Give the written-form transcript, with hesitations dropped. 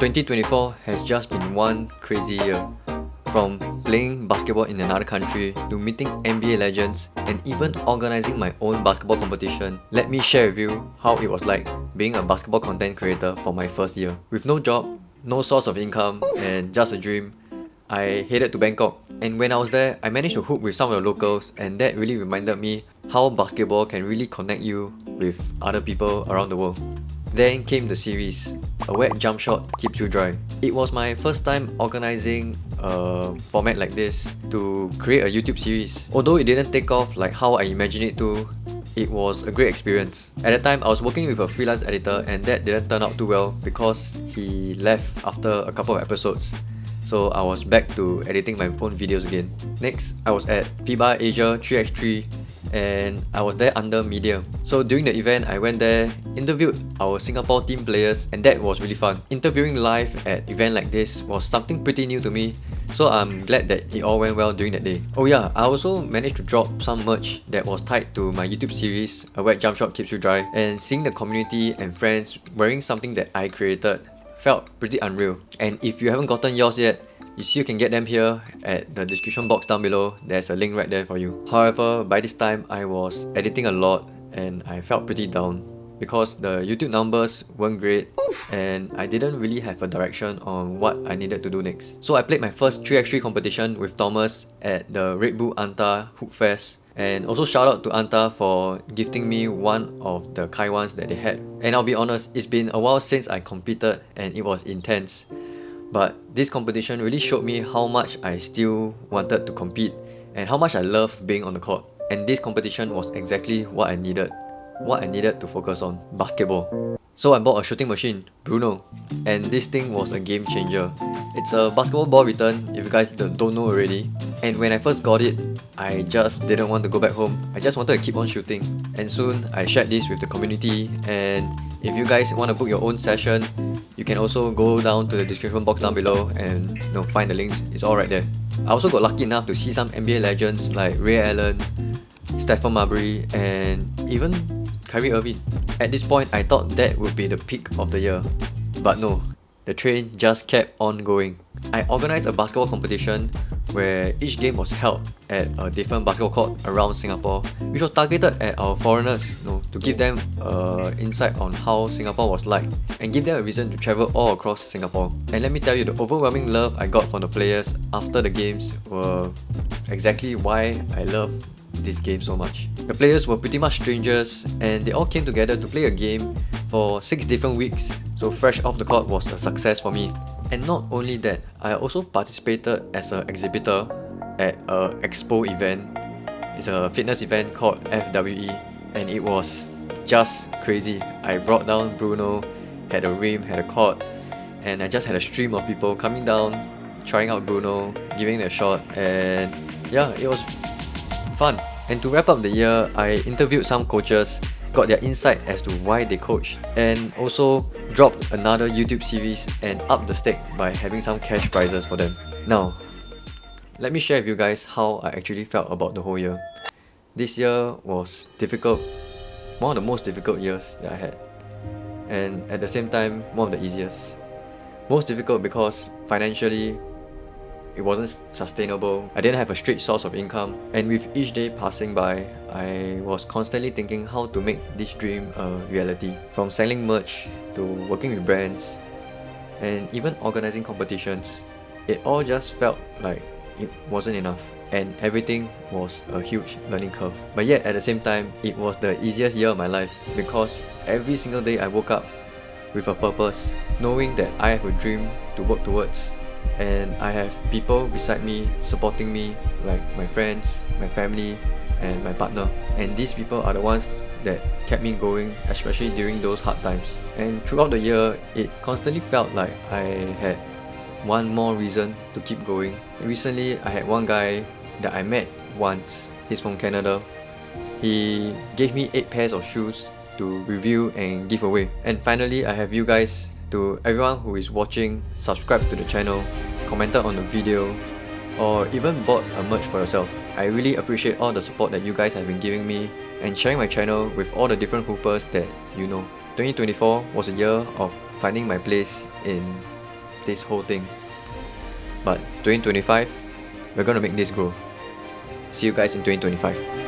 2024 has just been one crazy year. From playing basketball in another country to meeting NBA legends and even organizing my own basketball competition, let me share with you how it was like being a basketball content creator for my first year. With no job, no source of income, and just a dream, I headed to Bangkok. And when I was there, I managed to hook with some of the locals, and that really reminded me how basketball can really connect you with other people around the world. Then came the series, A Wet Jump Shot Keeps You Dry. It was my first time organizing a format like this to create a YouTube series. Although it didn't take off like how I imagined it to, it was a great experience. At the time, I was working with a freelance editor and that didn't turn out too well because he left after a couple of episodes. So I was back to editing my own videos again. Next, I was at FIBA Asia 3x3 and I was there under media. So during the event, I went there, interviewed our Singapore team players, and that was really fun. Interviewing live at event like this was something pretty new to me, so I'm glad that it all went well during that day. Oh yeah, I also managed to drop some merch that was tied to my YouTube series, A Wet Jump Shot Keeps You Dry, and seeing the community and friends wearing something that I created felt pretty unreal. And if you haven't gotten yours yet, you still can get them here at the description box down below. There's a link right there for you. However, by this time I was editing a lot and I felt pretty down because the YouTube numbers weren't great and I didn't really have a direction on what I needed to do next. So I played my first 3x3 competition with Thomas at the Red Bull Anta Hook Fest. And also shout out to Anta for gifting me one of the Kai ones that they had. And I'll be honest, it's been a while since I competed and it was intense. But this competition really showed me how much I still wanted to compete and how much I love being on the court. And this competition was exactly what I needed to focus on: basketball. So I bought a shooting machine, Bruno, and this thing was a game changer. It's a basketball ball return, if you guys don't know already. And when I first got it, I just didn't want to go back home. I just wanted to keep on shooting. And soon I shared this with the community, and if you guys want to book your own session, you can also go down to the description box down below and find the links. It's all right there. I also got lucky enough to see some NBA legends like Ray Allen, Stephen Marbury, and even Kyrie Irving. At this point, I thought that would be the peak of the year. But no, the train just kept on going. I organized a basketball competition where each game was held at a different basketball court around Singapore, which was targeted at our foreigners, to give them insight on how Singapore was like and give them a reason to travel all across Singapore. And let me tell you, the overwhelming love I got from the players after the games were exactly why I love this game so much. The players were pretty much strangers and they all came together to play a game for 6 different weeks, so fresh off the court was a success for me. And not only that, I also participated as an exhibitor at a Expo event. It's a fitness event called FWE and it was just crazy. I brought down Bruno, had a rim, had a court, and I just had a stream of people coming down, trying out Bruno, giving it a shot, and yeah, it was fun. And to wrap up the year, I interviewed some coaches, got their insight as to why they coach, and also dropped another YouTube series and upped the stake by having some cash prizes for them. Now, let me share with you guys how I actually felt about the whole year. This year was difficult, one of the most difficult years that I had, and at the same time, one of the easiest. Most difficult because financially, it wasn't sustainable. I didn't have a straight source of income, and with each day passing by, I was constantly thinking how to make this dream a reality. From selling merch to working with brands and even organizing competitions, it all just felt like it wasn't enough and everything was a huge learning curve. But yet at the same time, it was the easiest year of my life because every single day I woke up with a purpose, knowing that I have a dream to work towards. And I have people beside me supporting me, like my friends, my family, and my partner. And these people are the ones that kept me going, especially during those hard times. And throughout the year, it constantly felt like I had one more reason to keep going. Recently, I had one guy that I met once. He's from Canada. He gave me 8 pairs of shoes to review and give away. And finally, I have you guys. To everyone who is watching, subscribe to the channel, commented on the video, or even bought a merch for yourself. I really appreciate all the support that you guys have been giving me and sharing my channel with all the different hoopers that you know. 2024 was a year of finding my place in this whole thing. But 2025, we're gonna make this grow. See you guys in 2025.